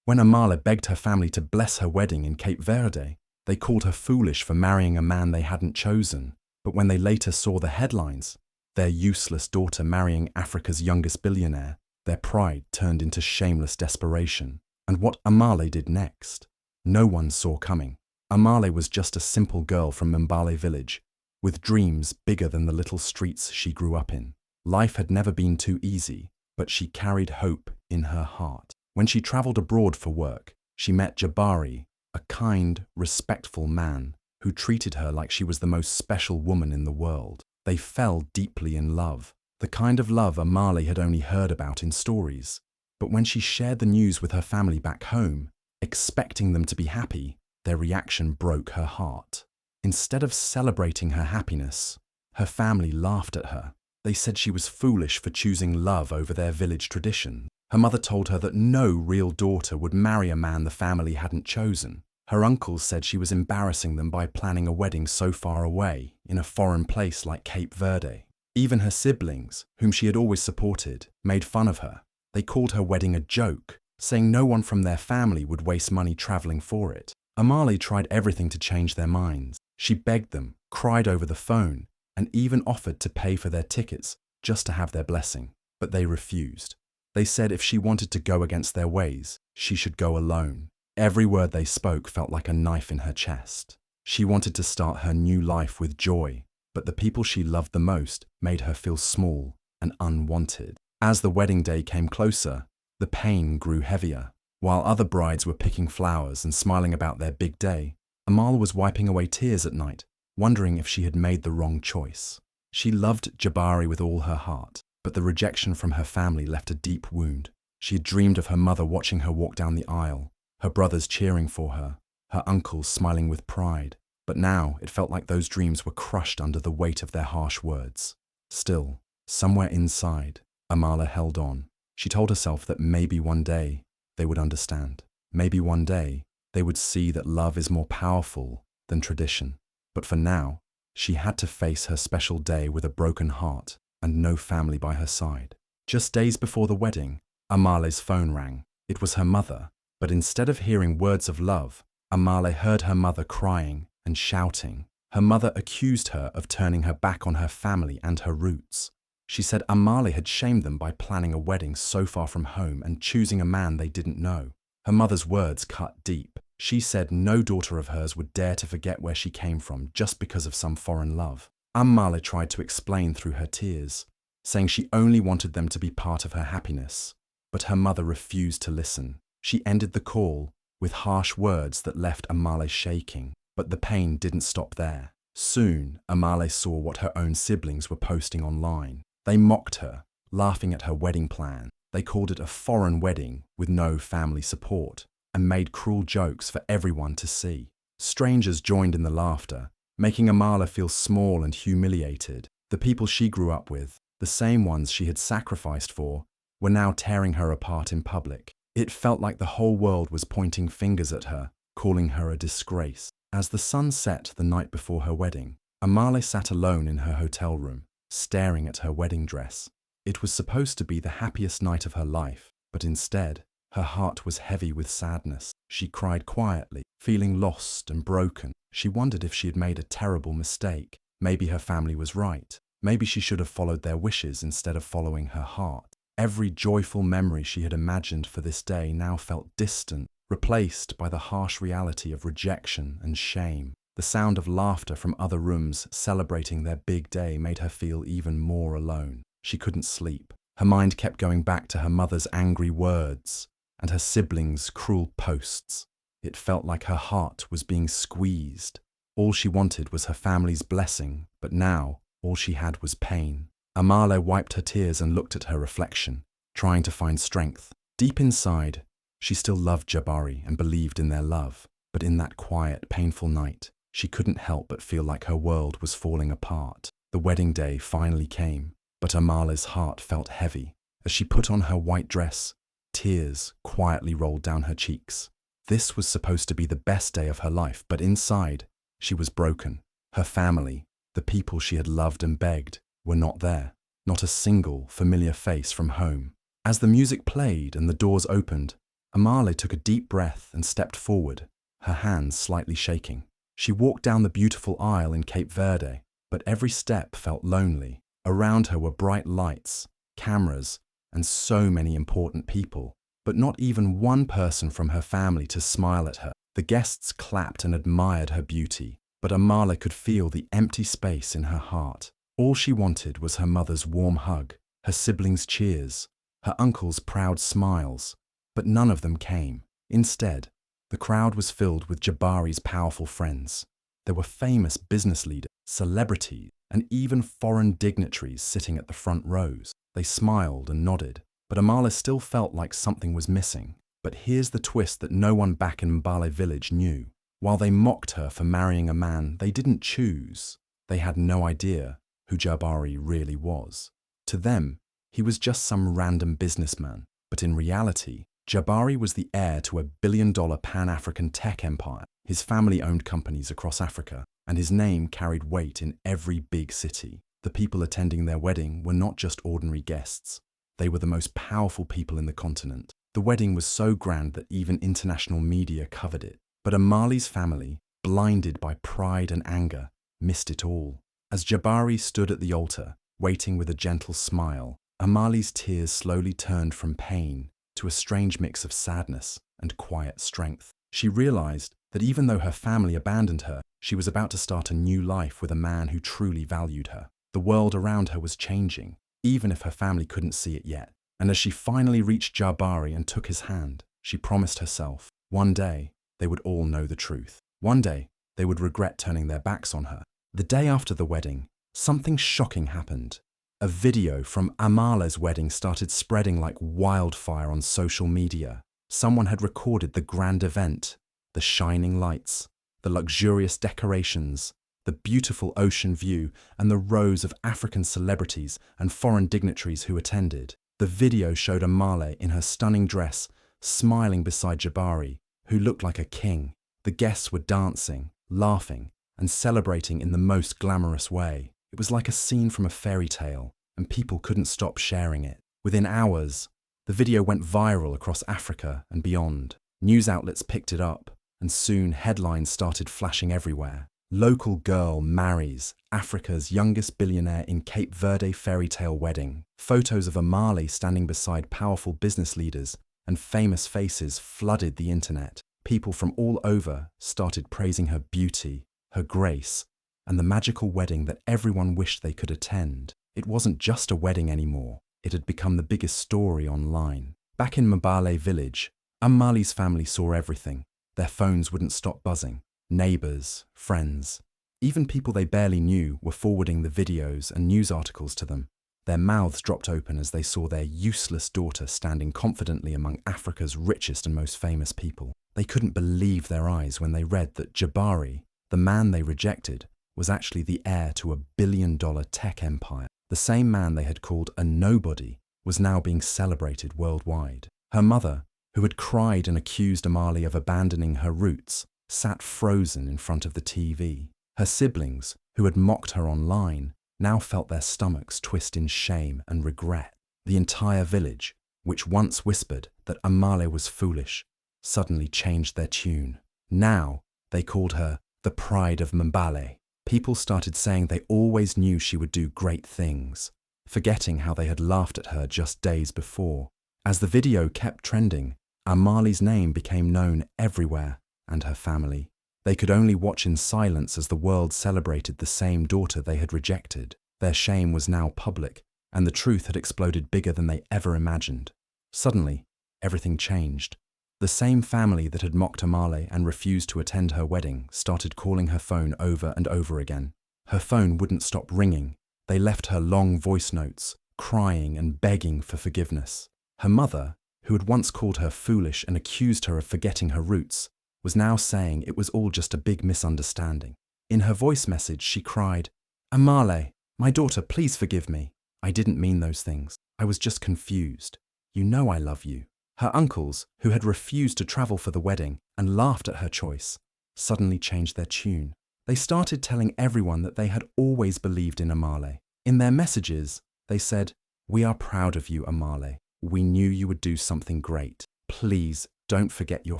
When Amale begged her family to bless her wedding in Cape Verde, they called her foolish for marrying a man they hadn't chosen. But when they later saw the headlines, their useless daughter marrying Africa's youngest billionaire, their pride turned into shameless desperation. And what Amale did next, no one saw coming. Amale was just a simple girl from Mbale village, with dreams bigger than the little streets she grew up in. Life had never been too easy, but she carried hope in her heart. When she traveled abroad for work, she met Jabari, a kind, respectful man who treated her like she was the most special woman in the world. They fell deeply in love, the kind of love Amale had only heard about in stories. But when she shared the news with her family back home, expecting them to be happy, their reaction broke her heart. Instead of celebrating her happiness, her family laughed at her. They said she was foolish for choosing love over their village tradition. Her mother told her that no real daughter would marry a man the family hadn't chosen. Her uncles said she was embarrassing them by planning a wedding so far away, in a foreign place like Cape Verde. Even her siblings, whom she had always supported, made fun of her. They called her wedding a joke, saying no one from their family would waste money traveling for it. Amale tried everything to change their minds. She begged them, cried over the phone, and even offered to pay for their tickets just to have their blessing. But they refused. They said if she wanted to go against their ways, she should go alone. Every word they spoke felt like a knife in her chest. She wanted to start her new life with joy, but the people she loved the most made her feel small and unwanted. As the wedding day came closer, the pain grew heavier. While other brides were picking flowers and smiling about their big day, Amal was wiping away tears at night, wondering if she had made the wrong choice. She loved Jabari with all her heart, but the rejection from her family left a deep wound. She had dreamed of her mother watching her walk down the aisle, her brothers cheering for her, her uncles smiling with pride. But now it felt like those dreams were crushed under the weight of their harsh words. Still, somewhere inside, Amala held on. She told herself that maybe one day they would understand. Maybe one day they would see that love is more powerful than tradition. But for now, she had to face her special day with a broken heart and no family by her side. Just days before the wedding, Amale's phone rang. It was her mother, but instead of hearing words of love, Amale heard her mother crying and shouting. Her mother accused her of turning her back on her family and her roots. She said Amale had shamed them by planning a wedding so far from home and choosing a man they didn't know. Her mother's words cut deep. She said no daughter of hers would dare to forget where she came from just because of some foreign love. Amale tried to explain through her tears, saying she only wanted them to be part of her happiness. But her mother refused to listen. She ended the call with harsh words that left Amale shaking. But the pain didn't stop there. Soon, Amale saw what her own siblings were posting online. They mocked her, laughing at her wedding plan. They called it a foreign wedding with no family support, and made cruel jokes for everyone to see. Strangers joined in the laughter, making Amale feel small and humiliated. The people she grew up with, the same ones she had sacrificed for, were now tearing her apart in public. It felt like the whole world was pointing fingers at her, calling her a disgrace. As the sun set the night before her wedding, Amale sat alone in her hotel room, staring at her wedding dress. It was supposed to be the happiest night of her life, but instead, her heart was heavy with sadness. She cried quietly, feeling lost and broken. She wondered if she had made a terrible mistake. Maybe her family was right. Maybe she should have followed their wishes instead of following her heart. Every joyful memory she had imagined for this day now felt distant, replaced by the harsh reality of rejection and shame. The sound of laughter from other rooms celebrating their big day made her feel even more alone. She couldn't sleep. Her mind kept going back to her mother's angry words and her siblings' cruel posts. It felt like her heart was being squeezed. All she wanted was her family's blessing, but now all she had was pain. Amale wiped her tears and looked at her reflection, trying to find strength. Deep inside, she still loved Jabari and believed in their love, but in that quiet, painful night, she couldn't help but feel like her world was falling apart. The wedding day finally came, but Amale's heart felt heavy. As she put on her white dress, tears quietly rolled down her cheeks. This was supposed to be the best day of her life, but inside, she was broken. Her family, the people she had loved and begged, were not there. Not a single familiar face from home. As the music played and the doors opened, Amal took a deep breath and stepped forward, her hands slightly shaking. She walked down the beautiful aisle in Cape Verde, but every step felt lonely. Around her were bright lights, cameras, and so many important people, but not even one person from her family to smile at her. The guests clapped and admired her beauty, but Amal could feel the empty space in her heart. All she wanted was her mother's warm hug, her siblings' cheers, her uncle's proud smiles, but none of them came. Instead, the crowd was filled with Jabari's powerful friends. There were famous business leaders, celebrities, and even foreign dignitaries sitting at the front rows. They smiled and nodded, but Amal still felt like something was missing. But here's the twist that no one back in Mbale village knew. While they mocked her for marrying a man they didn't choose, they had no idea who Jabari really was. To them, he was just some random businessman, but in reality, Jabari was the heir to $1 billion Pan-African tech empire. His family owned companies across Africa, and his name carried weight in every big city. The people attending their wedding were not just ordinary guests. They were the most powerful people in the continent. The wedding was so grand that even international media covered it. But Amal's family, blinded by pride and anger, missed it all. As Jabari stood at the altar, waiting with a gentle smile, Amal's tears slowly turned from pain to a strange mix of sadness and quiet strength. She realized that even though her family abandoned her, she was about to start a new life with a man who truly valued her. The world around her was changing, even if her family couldn't see it yet. And as she finally reached Jabari and took his hand, she promised herself, one day they would all know the truth. One day they would regret turning their backs on her. The day after the wedding, something shocking happened. A video from Amal's wedding started spreading like wildfire on social media. Someone had recorded the grand event, the shining lights, the luxurious decorations, the beautiful ocean view, and the rows of African celebrities and foreign dignitaries who attended. The video showed Amal in her stunning dress, smiling beside Jabari, who looked like a king. The guests were dancing, laughing, and celebrating in the most glamorous way. It was like a scene from a fairy tale, and people couldn't stop sharing it. Within hours, the video went viral across Africa and beyond. News outlets picked it up, and soon headlines started flashing everywhere. Local girl marries Africa's youngest billionaire in Cape Verde fairy tale wedding. Photos of Amal standing beside powerful business leaders and famous faces flooded the internet. People from all over started praising her beauty, her grace, and the magical wedding that everyone wished they could attend. It wasn't just a wedding anymore. It had become the biggest story online. Back in Mbale village, Amal's family saw everything. Their phones wouldn't stop buzzing. Neighbors, friends, even people they barely knew were forwarding the videos and news articles to them. Their mouths dropped open as they saw their useless daughter standing confidently among Africa's richest and most famous people. They couldn't believe their eyes when they read that Jabari, the man they rejected, was actually the heir to $1 billion tech empire. The same man they had called a nobody was now being celebrated worldwide. Her mother, who had cried and accused Amal of abandoning her roots, sat frozen in front of the TV. Her siblings, who had mocked her online, now felt their stomachs twist in shame and regret. The entire village, which once whispered that Amal was foolish, suddenly changed their tune. Now they called her the pride of Mbale. People started saying they always knew she would do great things, forgetting how they had laughed at her just days before. As the video kept trending, Amal's name became known everywhere, and her family. They could only watch in silence as the world celebrated the same daughter they had rejected. Their shame was now public, and the truth had exploded bigger than they ever imagined. Suddenly, everything changed. The same family that had mocked Amal and refused to attend her wedding started calling her phone over and over again. Her phone wouldn't stop ringing. They left her long voice notes, crying and begging for forgiveness. Her mother, who had once called her foolish and accused her of forgetting her roots, was now saying it was all just a big misunderstanding. In her voice message, she cried, "Amal, my daughter, please forgive me. I didn't mean those things. I was just confused. You know I love you." Her uncles, who had refused to travel for the wedding and laughed at her choice, suddenly changed their tune. They started telling everyone that they had always believed in Amal. In their messages, they said, "We are proud of you, Amal. We knew you would do something great. Please Don't forget your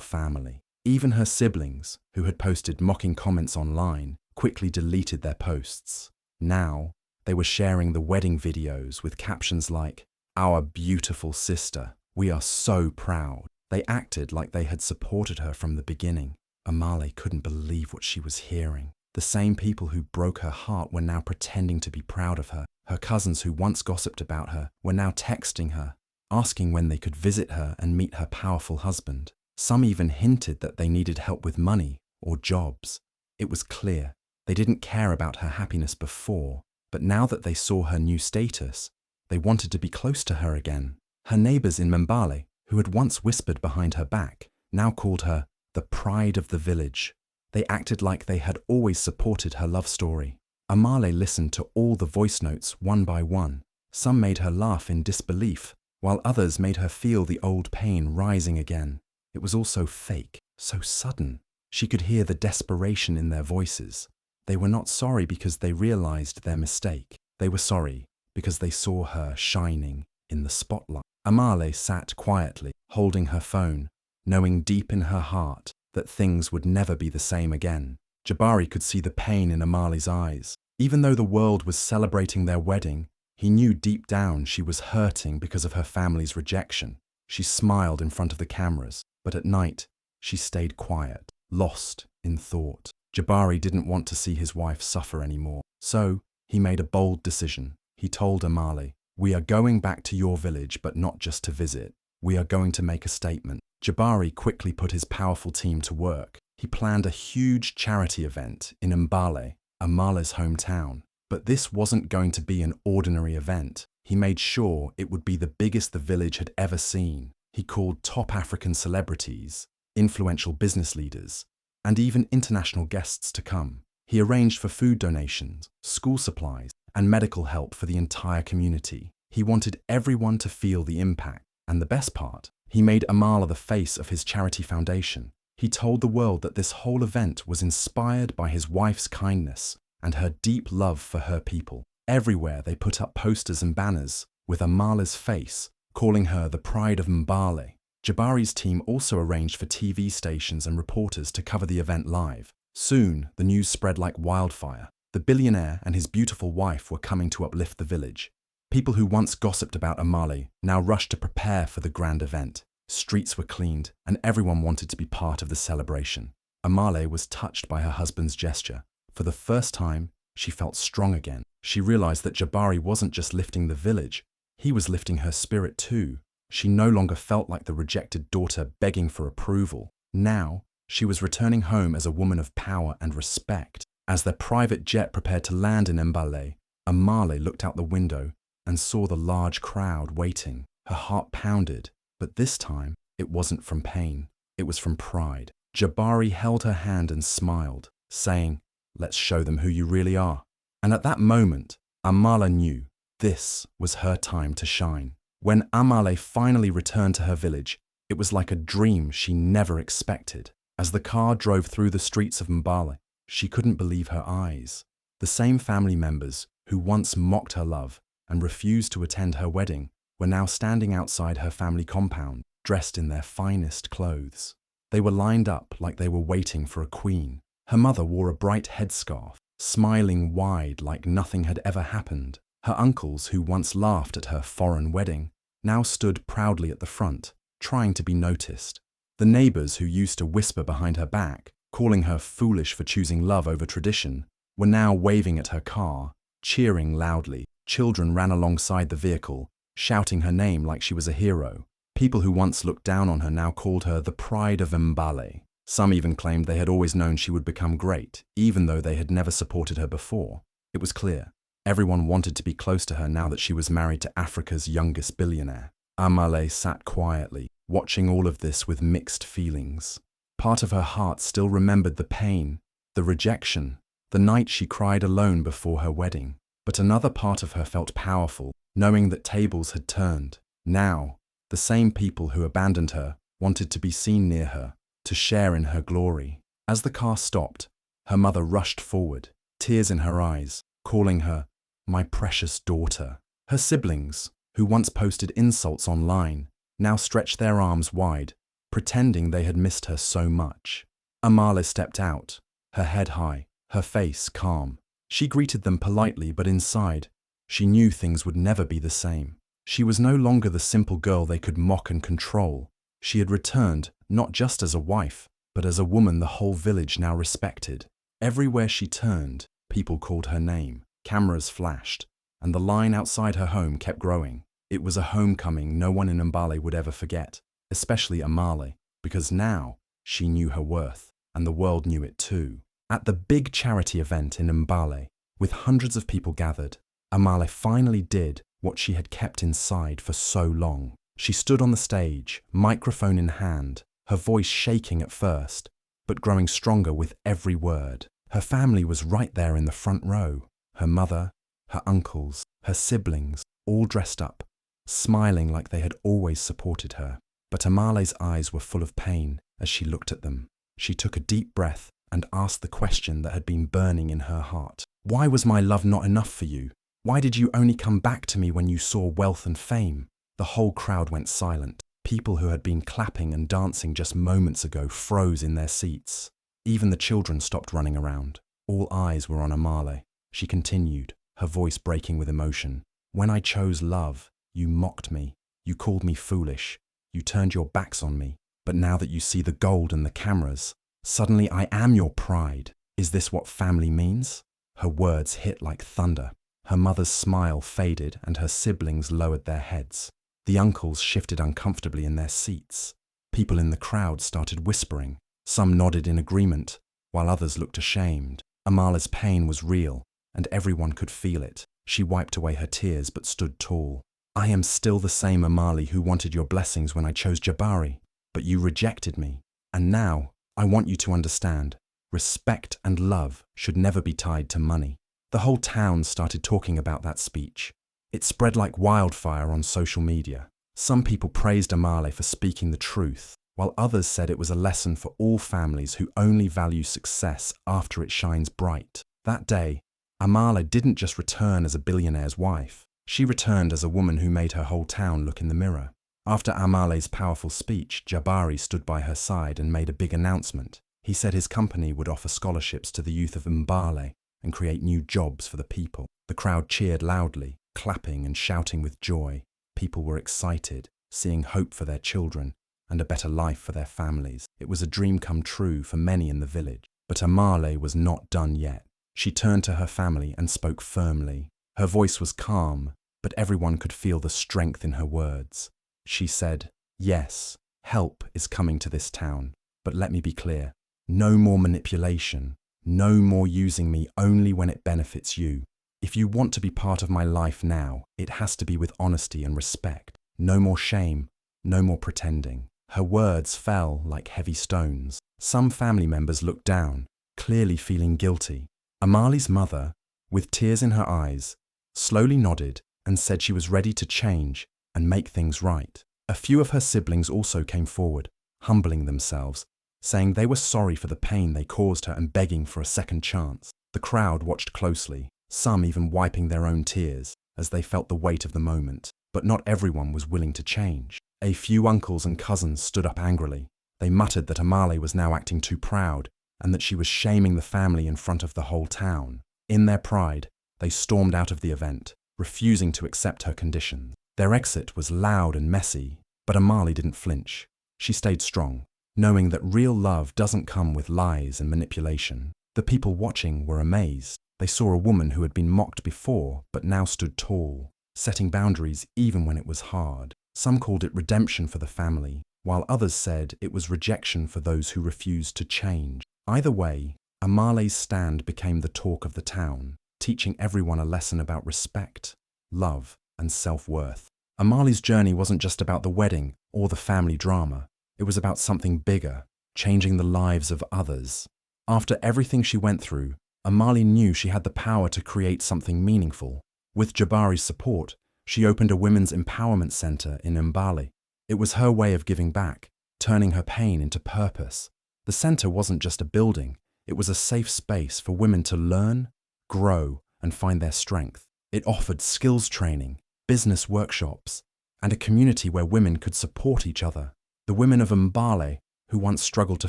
family. Even her siblings, who had posted mocking comments online, quickly deleted their posts. Now, they were sharing the wedding videos with captions like, "Our beautiful sister, we are so proud." They acted like they had supported her from the beginning. Amal couldn't believe what she was hearing. The same people who broke her heart were now pretending to be proud of her. Her cousins who once gossiped about her were now texting her, asking when they could visit her and meet her powerful husband. Some even hinted that they needed help with money or jobs. It was clear they didn't care about her happiness before, but now that they saw her new status, they wanted to be close to her again. Her neighbors in Mbale, who had once whispered behind her back, now called her the pride of the village. They acted like they had always supported her love story. Amal listened to all the voice notes one by one. Some made her laugh in disbelief, while others made her feel the old pain rising again. It was all so fake, so sudden. She could hear the desperation in their voices. They were not sorry because they realized their mistake. They were sorry because they saw her shining in the spotlight. Amal sat quietly, holding her phone, knowing deep in her heart that things would never be the same again. Jabari could see the pain in Amal's eyes. Even though the world was celebrating their wedding, he knew deep down she was hurting because of her family's rejection. She smiled in front of the cameras, but at night, she stayed quiet, lost in thought. Jabari didn't want to see his wife suffer anymore, so he made a bold decision. He told Amal, "We are going back to your village, but not just to visit. We are going to make a statement." Jabari quickly put his powerful team to work. He planned a huge charity event in Mbale, Amal's hometown. But this wasn't going to be an ordinary event. He made sure it would be the biggest the village had ever seen. He called top African celebrities, influential business leaders, and even international guests to come. He arranged for food donations, school supplies, and medical help for the entire community. He wanted everyone to feel the impact. And the best part, he made Amal the face of his charity foundation. He told the world that this whole event was inspired by his wife's kindness and her deep love for her people. Everywhere they put up posters and banners with Amal's face, calling her the pride of Mbale. Jabari's team also arranged for TV stations and reporters to cover the event live. Soon, the news spread like wildfire. The billionaire and his beautiful wife were coming to uplift the village. People who once gossiped about Amal now rushed to prepare for the grand event. Streets were cleaned, and everyone wanted to be part of the celebration. Amal was touched by her husband's gesture. For the first time, she felt strong again. She realized that Jabari wasn't just lifting the village, he was lifting her spirit too. She no longer felt like the rejected daughter begging for approval. Now, she was returning home as a woman of power and respect. As their private jet prepared to land in Mbale, Amal looked out the window and saw the large crowd waiting. Her heart pounded, but this time, it wasn't from pain, it was from pride. Jabari held her hand and smiled, saying, "Let's show them who you really are." And at that moment, Amal knew this was her time to shine. When Amal finally returned to her village, it was like a dream she never expected. As the car drove through the streets of Mbale, she couldn't believe her eyes. The same family members who once mocked her love and refused to attend her wedding were now standing outside her family compound, dressed in their finest clothes. They were lined up like they were waiting for a queen. Her mother wore a bright headscarf, smiling wide like nothing had ever happened. Her uncles, who once laughed at her foreign wedding, now stood proudly at the front, trying to be noticed. The neighbors who used to whisper behind her back, calling her foolish for choosing love over tradition, were now waving at her car, cheering loudly. Children ran alongside the vehicle, shouting her name like she was a hero. People who once looked down on her now called her the pride of Mbale. Some even claimed they had always known she would become great, even though they had never supported her before. It was clear. Everyone wanted to be close to her now that she was married to Africa's youngest billionaire. Amal sat quietly, watching all of this with mixed feelings. Part of her heart still remembered the pain, the rejection, the night she cried alone before her wedding. But another part of her felt powerful, knowing that tables had turned. Now, the same people who abandoned her wanted to be seen near her, to share in her glory. As the car stopped, her mother rushed forward, tears in her eyes, calling her, "My precious daughter." Her siblings, who once posted insults online, now stretched their arms wide, pretending they had missed her so much. Amal stepped out, her head high, her face calm. She greeted them politely, but inside, she knew things would never be the same. She was no longer the simple girl they could mock and control. She had returned, not just as a wife, but as a woman the whole village now respected. Everywhere she turned, people called her name, cameras flashed, and the line outside her home kept growing. It was a homecoming no one in Mbale would ever forget, especially Amal, because now she knew her worth, and the world knew it too. At the big charity event in Mbale, with hundreds of people gathered, Amal finally did what she had kept inside for so long. She stood on the stage, microphone in hand, her voice shaking at first, but growing stronger with every word. Her family was right there in the front row. Her mother, her uncles, her siblings, all dressed up, smiling like they had always supported her. But Amal's eyes were full of pain as she looked at them. She took a deep breath and asked the question that had been burning in her heart. Why was my love not enough for you? Why did you only come back to me when you saw wealth and fame? The whole crowd went silent. People who had been clapping and dancing just moments ago froze in their seats. Even the children stopped running around. All eyes were on Amal. She continued, her voice breaking with emotion. When I chose love, you mocked me. You called me foolish. You turned your backs on me. But now that you see the gold and the cameras, suddenly I am your pride. Is this what family means? Her words hit like thunder. Her mother's smile faded and her siblings lowered their heads. The uncles shifted uncomfortably in their seats. People in the crowd started whispering. Some nodded in agreement, while others looked ashamed. Amal's pain was real, and everyone could feel it. She wiped away her tears but stood tall. I am still the same Amal who wanted your blessings when I chose Jabari, but you rejected me. And now, I want you to understand, respect and love should never be tied to money. The whole town started talking about that speech. It spread like wildfire on social media. Some people praised Amal for speaking the truth, while others said it was a lesson for all families who only value success after it shines bright. That day, Amal didn't just return as a billionaire's wife. She returned as a woman who made her whole town look in the mirror. After Amal's powerful speech, Jabari stood by her side and made a big announcement. He said his company would offer scholarships to the youth of Mbale and create new jobs for the people. The crowd cheered loudly, clapping and shouting with joy. People were excited, seeing hope for their children and a better life for their families. It was a dream come true for many in the village. But Amal was not done yet. She turned to her family and spoke firmly. Her voice was calm, but everyone could feel the strength in her words. She said, yes, help is coming to this town, but let me be clear. No more manipulation. No more using me only when it benefits you. If you want to be part of my life now, it has to be with honesty and respect. No more shame, no more pretending. Her words fell like heavy stones. Some family members looked down, clearly feeling guilty. Amal's mother, with tears in her eyes, slowly nodded and said she was ready to change and make things right. A few of her siblings also came forward, humbling themselves, saying they were sorry for the pain they caused her and begging for a second chance. The crowd watched closely, some even wiping their own tears as they felt the weight of the moment. But not everyone was willing to change. A few uncles and cousins stood up angrily. They muttered that Amal was now acting too proud and that she was shaming the family in front of the whole town. In their pride, they stormed out of the event, refusing to accept her conditions. Their exit was loud and messy, but Amal didn't flinch. She stayed strong, knowing that real love doesn't come with lies and manipulation. The people watching were amazed. They saw a woman who had been mocked before but now stood tall, setting boundaries even when it was hard. Some called it redemption for the family, while others said it was rejection for those who refused to change. Either way, Amal's stand became the talk of the town, teaching everyone a lesson about respect, love, and self-worth. Amal's journey wasn't just about the wedding or the family drama. It was about something bigger, changing the lives of others. After everything she went through, Amal knew she had the power to create something meaningful. With Jabari's support, she opened a women's empowerment center in Mbale. It was her way of giving back, turning her pain into purpose. The center wasn't just a building, it was a safe space for women to learn, grow, and find their strength. It offered skills training, business workshops, and a community where women could support each other. The women of Mbale, who once struggled to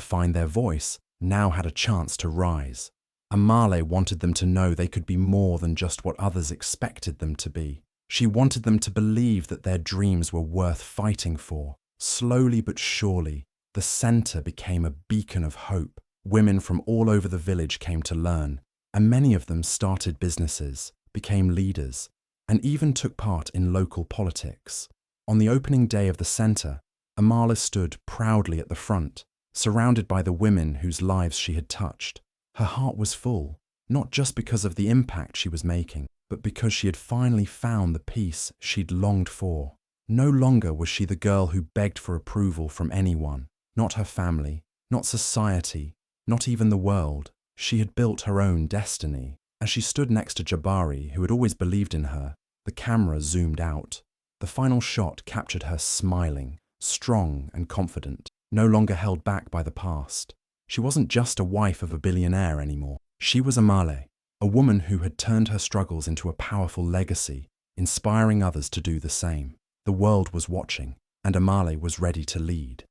find their voice, now had a chance to rise. Amale wanted them to know they could be more than just what others expected them to be. She wanted them to believe that their dreams were worth fighting for. Slowly but surely, the center became a beacon of hope. Women from all over the village came to learn, and many of them started businesses, became leaders, and even took part in local politics. On the opening day of the center, Amala stood proudly at the front, surrounded by the women whose lives she had touched. Her heart was full, not just because of the impact she was making, but because she had finally found the peace she'd longed for. No longer was she the girl who begged for approval from anyone, not her family, not society, not even the world. She had built her own destiny. As she stood next to Jabari, who had always believed in her, the camera zoomed out. The final shot captured her smiling, strong and confident, no longer held back by the past. She wasn't just a wife of a billionaire anymore. She was Amale, a woman who had turned her struggles into a powerful legacy, inspiring others to do the same. The world was watching, and Amale was ready to lead.